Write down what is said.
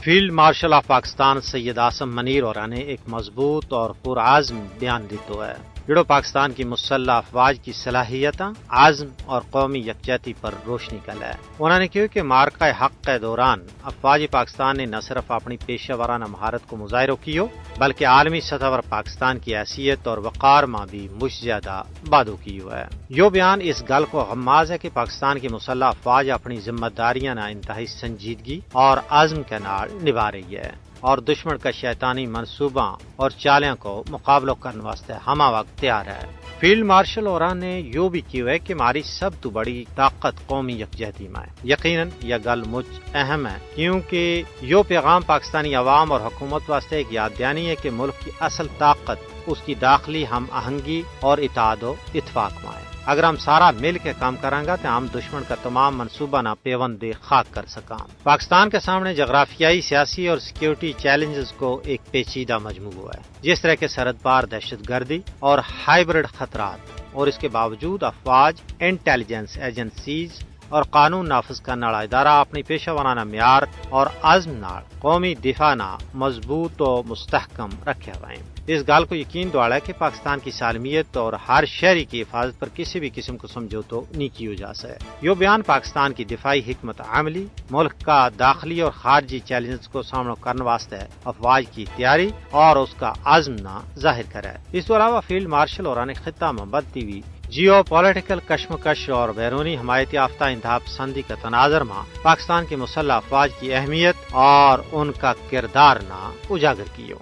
Field marshal of Pakistan سید آصم منیر اور نے ایک مضبوط اور پرعزم بیان دیتے ہے جڑو پاکستان کی مسلح افواج کی صلاحیتاں عزم اور قومی یکجہتی پر روشنی کل ہے۔ انہوں نے کہا کہ معرکہ حق کے دوران افواج پاکستان نے نہ صرف اپنی پیشہ ورانہ مہارت کو مظاہرہ کیو بلکہ عالمی سطح پر پاکستان کی حیثیت اور وقار میں بھی مش زیادہ بادو کیو ہے۔ یہ بیان اس گل کو غماز ہے کہ پاکستان کی مسلح افواج اپنی ذمہ داریاں نہ انتہائی سنجیدگی اور عزم کے نال نبھا رہی ہے اور دشمن کا شیطانی منصوبہ اور چالیاں کو مقابلہ کرنے واسطے ہمہ وقت تیار ہے۔ فیلڈ مارشل اورا نے یہ بھی کیا ہے کہ ہماری سب تو بڑی طاقت قومی یکجہتی میں ہے۔ یقیناً یہ گل مجھ اہم ہے کیونکہ یہ پیغام پاکستانی عوام اور حکومت واسطے ایک یاد دہانی ہے کہ ملک کی اصل طاقت اس کی داخلی ہم آہنگی اور اتحاد و اتفاق میں ہے۔ اگر ہم سارا مل کے کام کریں گا تو ہم دشمن کا تمام منصوبہ نہ پیوند خاک کر سکیں۔ پاکستان کے سامنے جغرافیائی، سیاسی اور سیکیورٹی چیلنجز کو ایک پیچیدہ مجموعہ ہے، جس طرح کے سرحد پار دہشت گردی اور ہائیبرڈ خطرات، اور اس کے باوجود افواج، انٹیلیجنس ایجنسیز اور قانون نافذ کرنے والا ادارہ اپنی پیشہ ورانہ معیار اور عزم نال قومی دفاع نہ مضبوط و مستحکم رکھے ہوئے ہیں۔ اس گال کو یقین دواڑا ہے کہ پاکستان کی سالمیت اور ہر شہری کی حفاظت پر کسی بھی قسم کو سمجھوتو نہیں کیو جا سکے۔ یہ بیان پاکستان کی دفاعی حکمت عملی، ملک کا داخلی اور خارجی چیلنجز کو سامنا کرنے واسطے افواج کی تیاری اور اس کا عزم نہ ظاہر کرے۔ اس کے علاوہ فیلڈ مارشل اور خطہ میں بدتی ہوئی جیو پولیٹیکل کشمکش اور بیرونی حمایت یافتہ انتہا پسندی کا تناظر میں پاکستان کی مسلح افواج کی اہمیت اور ان کا کردار نہ اجاگر کیو۔